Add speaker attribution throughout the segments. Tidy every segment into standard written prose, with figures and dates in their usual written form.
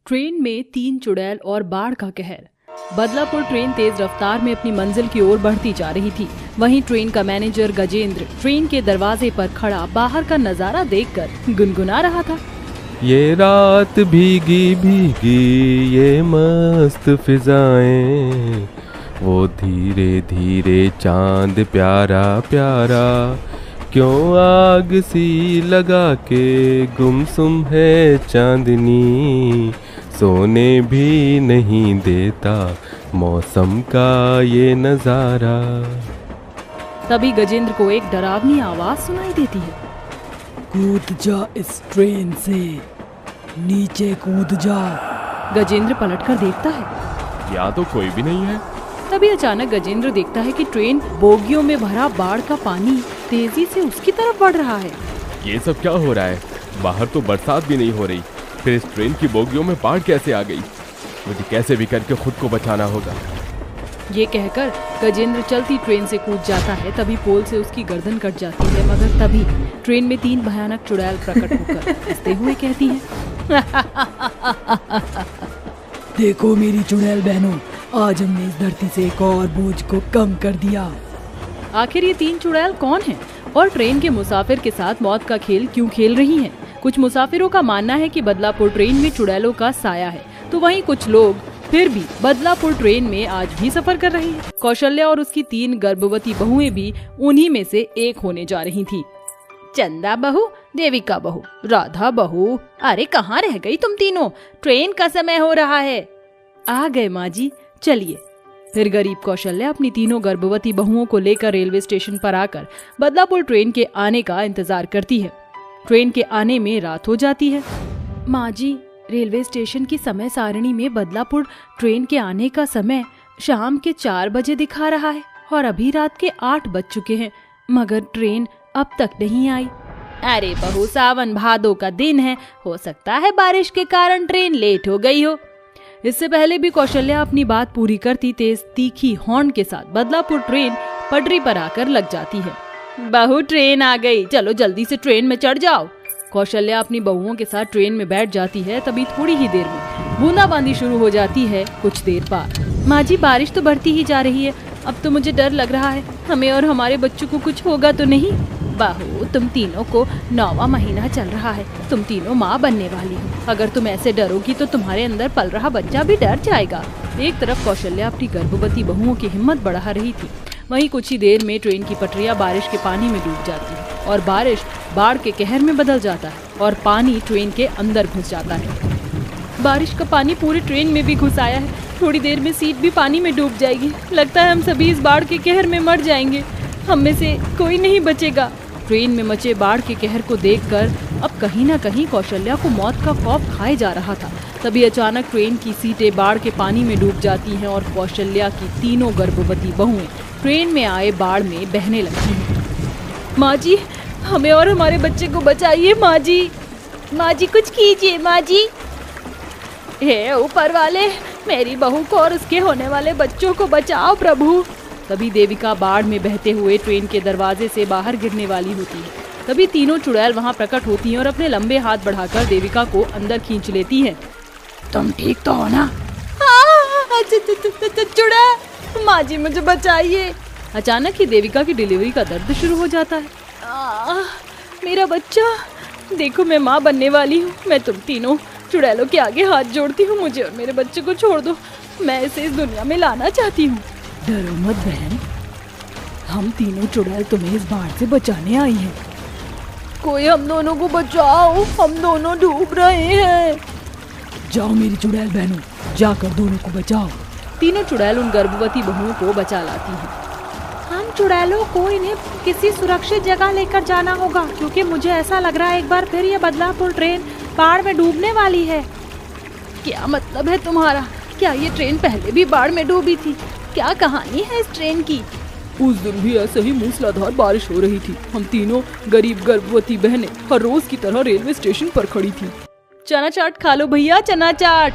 Speaker 1: Train में 3 चुड़ैल और बाढ़ का कहर। बदलापुर ट्रेन तेज रफ्तार में अपनी मंजिल की ओर बढ़ती जा रही थी। वहीं ट्रेन का मैनेजर गजेंद्र ट्रेन के दरवाजे पर खड़ा बाहर का नजारा देखकर गुनगुना रहा था।
Speaker 2: ये रात भीगी भीगी ये मस्त फिजाएं, वो धीरे धीरे चांद प्यारा प्यारा, क्यों आग सी लगा के गुमसुम है चांदनी, सोने भी नहीं देता मौसम का ये नजारा।
Speaker 1: तभी गजेंद्र को एक डरावनी आवाज सुनाई देती है।
Speaker 3: कूद जा इस ट्रेन से, नीचे कूद जा।
Speaker 1: गजेंद्र पलटकर देखता है,
Speaker 2: यहाँ तो कोई भी नहीं है।
Speaker 1: तभी अचानक गजेंद्र देखता है कि ट्रेन बोगियों में भरा बाढ़ का पानी तेजी से उसकी तरफ बढ़ रहा है।
Speaker 2: ये सब क्या हो रहा है? बाहर तो बरसात भी नहीं हो रही, फिर इस ट्रेन की बोगियों में बाढ़ कैसे आ गई? मुझे कैसे भी करके खुद को बचाना होगा। ये
Speaker 1: कहकर गजेंद्र चलती ट्रेन से कूद जाता है। तभी पोल से उसकी गर्दन कट जाती है, मगर तभी ट्रेन में 3 भयानक चुड़ैल प्रकट होकर हंसते हुए कहती हैं,
Speaker 3: देखो मेरी चुड़ैल बहनों, आज हमने इस धरती से एक और बोझ को कम कर दिया।
Speaker 1: आखिर ये 3 चुड़ैल कौन हैं और ट्रेन के मुसाफिर के साथ मौत का खेल क्यों खेल रही हैं? कुछ मुसाफिरों का मानना है कि बदलापुर ट्रेन में चुड़ैलों का साया है, तो वहीं कुछ लोग फिर भी बदलापुर ट्रेन में आज भी सफर कर रहे हैं। कौशल्या और उसकी 3 गर्भवती बहुएं भी उन्हीं में से एक होने जा रही थी। चंदा बहू, देविका बहू, राधा बहू, अरे कहाँ रह गई तुम तीनों? ट्रेन का समय हो रहा है। आ गए माँ जी, चलिए। फिर गरीब कौशल्या अपनी 3 गर्भवती बहुओं को लेकर रेलवे स्टेशन पर आकर बदलापुर ट्रेन के आने का इंतजार करती है। ट्रेन के आने में रात हो जाती है। माँ जी, रेलवे स्टेशन की समय सारणी में बदलापुर ट्रेन के आने का समय शाम के 4 बजे दिखा रहा है और अभी रात के 8 बज चुके हैं, मगर ट्रेन अब तक नहीं आई। अरे बहू, सावन भादो का दिन है, हो सकता है बारिश के कारण ट्रेन लेट हो गई हो। इससे पहले भी कौशल्या अपनी बात पूरी करती तेज तीखी हॉर्न के साथ बदलापुर ट्रेन पटरी पर आकर लग जाती है। बहू, ट्रेन आ गई, चलो जल्दी से ट्रेन में चढ़ जाओ। कौशल्या अपनी बहुओं के साथ ट्रेन में बैठ जाती है। तभी थोड़ी ही देर में बूंदाबांदी शुरू हो जाती है। कुछ देर बाद, माँ जी बारिश तो बढ़ती ही जा रही है, अब तो मुझे डर लग रहा है, हमें और हमारे बच्चों को कुछ होगा तो नहीं? बहू, तुम तीनों को 9वां महीना चल रहा है, तुम तीनों माँ बनने वाली हो। अगर तुम ऐसे डरोगी तो तुम्हारे अंदर पल रहा बच्चा भी डर जाएगा। एक तरफ कौशल्या अपनी गर्भवती बहुओं की हिम्मत बढ़ा रही थी, वहीं कुछ ही देर में ट्रेन की पटरियां बारिश के पानी में डूब जाती है और बारिश बाढ़ के कहर में बदल जाता है और पानी ट्रेन के अंदर घुस जाता है। बारिश का पानी पूरी ट्रेन में भी घुस आया है, थोड़ी देर में सीट भी पानी में डूब जाएगी। लगता है हम सभी इस बाढ़ के कहर में मर जाएंगे, हम में से कोई नहीं बचेगा। ट्रेन में मचे बाढ़ के कहर को देखकर अब कहीं न कहीं कौशल्या को मौत का खौफ खाए जा रहा था। तभी अचानक ट्रेन की सीटें बाढ़ के पानी में डूब जाती हैं और कौशल्या की 3 गर्भवती बहुएं ट्रेन में आए बाढ़ में बहने लगती हैं। माँ जी, हमें और हमारे बच्चे को बचाइए माँ जी, माँ जी कुछ कीजिए माँ जी। हे ऊपर वाले, मेरी बहू को और उसके होने वाले बच्चों को बचाओ प्रभु। तभी देविका बाढ़ में बहते हुए ट्रेन के दरवाजे से बाहर गिरने वाली होती है। तभी 3 चुड़ैल वहाँ प्रकट होती हैं और अपने लंबे हाथ बढ़ाकर देविका को अंदर खींच लेती हैं। तुम ठीक तो हो ना? चुड़ैल, माँ जी मुझे बचाइए। अचानक ही देविका की डिलीवरी का दर्द शुरू हो जाता है। मेरा बच्चा, देखो मैं माँ बनने वाली हूँ। मैं तुम 3 चुड़ैलों के आगे हाथ जोड़ती हूँ, मुझे और मेरे बच्चे को छोड़ दो, मैं इसे इस दुनिया में लाना चाहती हूँ।
Speaker 3: डरो मत बहन, हम 3 चुड़ैल तुम्हें इस बाढ़ से बचाने आई हैं।
Speaker 1: कोई हम दोनों को बचाओ, हम दोनों डूब रहे हैं।
Speaker 3: जाओ मेरी चुड़ैल बहनों, जाकर दोनों को बचाओ।
Speaker 1: 3 चुड़ैल उन गर्भवती बहुओं को बचा लाती हैं। हम चुड़ैलों को इन्हें किसी सुरक्षित जगह लेकर जाना होगा, क्योंकि मुझे ऐसा लग रहा है एक बार फिर ये बदलापुर ट्रेन बाढ़ में डूबने वाली है। क्या मतलब है तुम्हारा? क्या ये ट्रेन पहले भी बाढ़ में डूबी थी? क्या कहानी है इस ट्रेन की?
Speaker 3: उस दिन भी ऐसे ही मूसलाधार बारिश हो रही थी। हम 3 गरीब गर्भवती बहनें हर रोज की तरह रेलवे स्टेशन पर खड़ी थी।
Speaker 1: चना चाट खा लो भैया, चना चाट,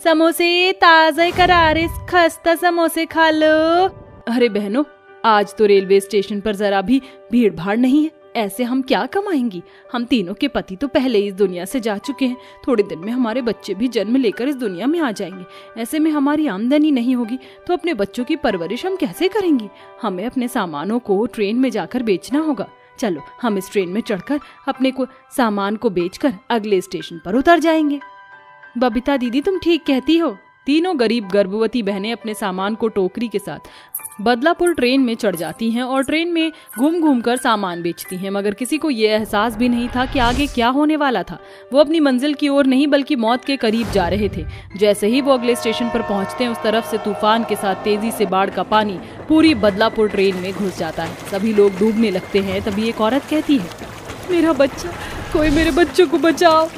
Speaker 1: समोसे ताजे करारे खस्ता समोसे खा लो। अरे बहनों, आज तो रेलवे स्टेशन पर जरा भी भीड़ भाड़ नहीं है, ऐसे हम क्या कमाएंगी? हम तीनों के पति तो पहले इस दुनिया से जा चुके हैं। थोड़े दिन में हमारे बच्चे भी जन्म लेकर इस दुनिया में आ जाएंगे। ऐसे में हमारी आमदनी नहीं होगी तो अपने बच्चों की परवरिश हम कैसे करेंगी? हमें अपने सामानों को ट्रेन में जाकर बेचना होगा। चलो हम इस ट्रेन में चढ़कर अपने को सामान को बेचकर अगले स्टेशन पर उतर जाएंगे। बबीता दीदी तुम ठीक कहती हो। तीनों गरीब गर्भवती बहनें अपने सामान को टोकरी के साथ बदलापुर ट्रेन में चढ़ जाती हैं और ट्रेन में घूम घूम कर सामान बेचती हैं, मगर किसी को ये एहसास भी नहीं था कि आगे क्या होने वाला था। वो अपनी मंजिल की ओर नहीं बल्कि मौत के करीब जा रहे थे। जैसे ही वो अगले स्टेशन पर पहुंचते हैं, उस तरफ से तूफान के साथ तेजी से बाढ़ का पानी पूरी बदलापुर ट्रेन में घुस जाता है। सभी लोग डूबने लगते हैं। तभी एक औरत कहती है,
Speaker 3: मेरा बच्चा, कोई मेरे बच्चों को बचाओ।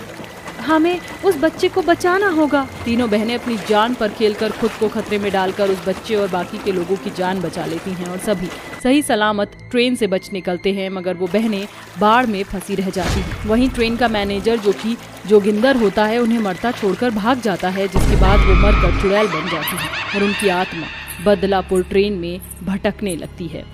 Speaker 1: हमें उस बच्चे को बचाना होगा। तीनों बहनें अपनी जान पर खेलकर खुद को खतरे में डालकर उस बच्चे और बाकी के लोगों की जान बचा लेती हैं और सभी सही सलामत ट्रेन से बच निकलते हैं, मगर वो बहनें बाढ़ में फंसी रह जाती हैं। वहीं ट्रेन का मैनेजर जो कि जोगिंदर होता है उन्हें मरता छोड़कर भाग जाता है, जिसके बाद वो मरकर चुड़ैल बन जाती है और उनकी आत्मा बदलापुर ट्रेन में भटकने लगती है।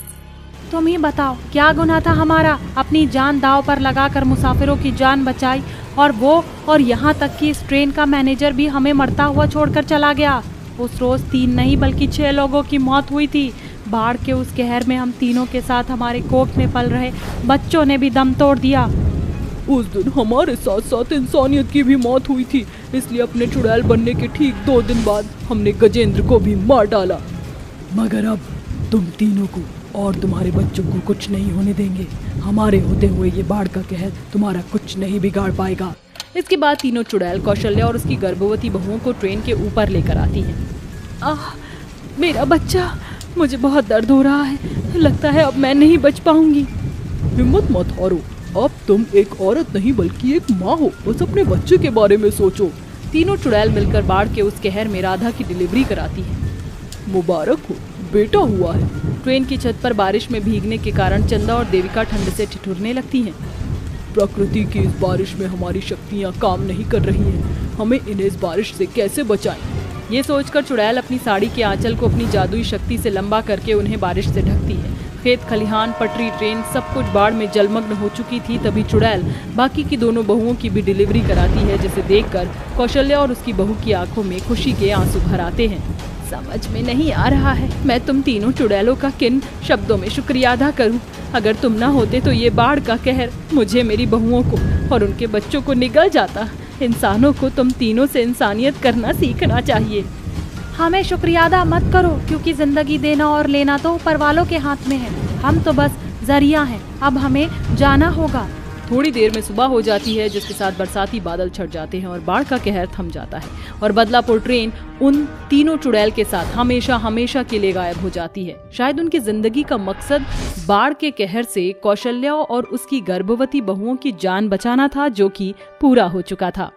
Speaker 1: तुम ही बताओ क्या गुनाह था हमारा? अपनी जान दांव पर लगाकर मुसाफिरों की जान बचाई और यहाँ तक कि इस ट्रेन का मैनेजर भी हमें मरता हुआ छोड़कर चला गया। उस रोज 3 नहीं बल्कि 6 लोगों की मौत हुई थी। बाढ़ के उस कहर में हम तीनों के साथ हमारे कोख में पल रहे बच्चों ने भी दम तोड़ दिया।
Speaker 3: उस दिन हमारे साथ साथ इंसानियत की भी मौत हुई थी, इसलिए अपने चुड़ैल बनने के ठीक 2 दिन बाद हमने गजेंद्र को भी मार डाला। मगर अब तुम तीनों को और तुम्हारे बच्चों को कुछ नहीं होने देंगे। हमारे होते हुए ये बाढ़ का कहर तुम्हारा कुछ नहीं बिगाड़ पाएगा।
Speaker 1: इसके बाद तीनों चुड़ैल कौशल्या और उसकी गर्भवती बहुओं को ट्रेन के ऊपर लेकर आती हैं।
Speaker 3: मेरा बच्चा, मुझे बहुत दर्द हो रहा है। लगता है अब मैं नहीं बच पाऊंगी। हिम्मत मत हारो, अब तुम एक औरत नहीं बल्कि एक माँ हो। बस अपने बच्चे के बारे में सोचो।
Speaker 1: तीनों चुड़ैल मिलकर बाढ़ के उस कहर में राधा की डिलीवरी कराती है।
Speaker 3: मुबारक हो, बेटा हुआ है।
Speaker 1: ट्रेन की छत पर बारिश में भीगने के कारण चंदा और देविका ठंड से ठिठुरने लगती हैं।
Speaker 3: प्रकृति की इस बारिश में हमारी शक्तियाँ काम नहीं कर रही हैं। हमें इन्हें इस बारिश से कैसे बचाएं?
Speaker 1: ये सोचकर चुड़ैल अपनी साड़ी के आंचल को अपनी जादुई शक्ति से लंबा करके उन्हें बारिश से ढकती है। खेत खलिहान, पटरी, ट्रेन सब कुछ बाढ़ में जलमग्न हो चुकी थी। तभी चुड़ैल बाकी की दोनों बहुओं की भी डिलीवरी कराती है, जिसे देखकर कौशल्या और उसकी बहू की आंखों में खुशी के आंसू भर आते हैं। समझ में नहीं आ रहा है मैं तुम तीनों चुड़ैलों का किन शब्दों में शुक्रिया अदा करूं। अगर तुम ना होते तो ये बाढ़ का कहर मुझे, मेरी बहुओं को और उनके बच्चों को निगल जाता। इंसानों को तुम तीनों से इंसानियत करना सीखना चाहिए। हमें शुक्रिया अदा मत करो, क्योंकि जिंदगी देना और लेना तो ऊपर वालों के हाथ में है। हम तो बस जरिया हैं। अब हमें जाना होगा। थोड़ी देर में सुबह हो जाती है, जिसके साथ बरसाती बादल छट जाते हैं और बाढ़ का कहर थम जाता है और बदलापुर ट्रेन उन तीनों चुड़ैल के साथ हमेशा हमेशा के लिए गायब हो जाती है। शायद उनकी जिंदगी का मकसद बाढ़ के कहर से कौशल्या और उसकी गर्भवती बहुओं की जान बचाना था, जो कि पूरा हो चुका था।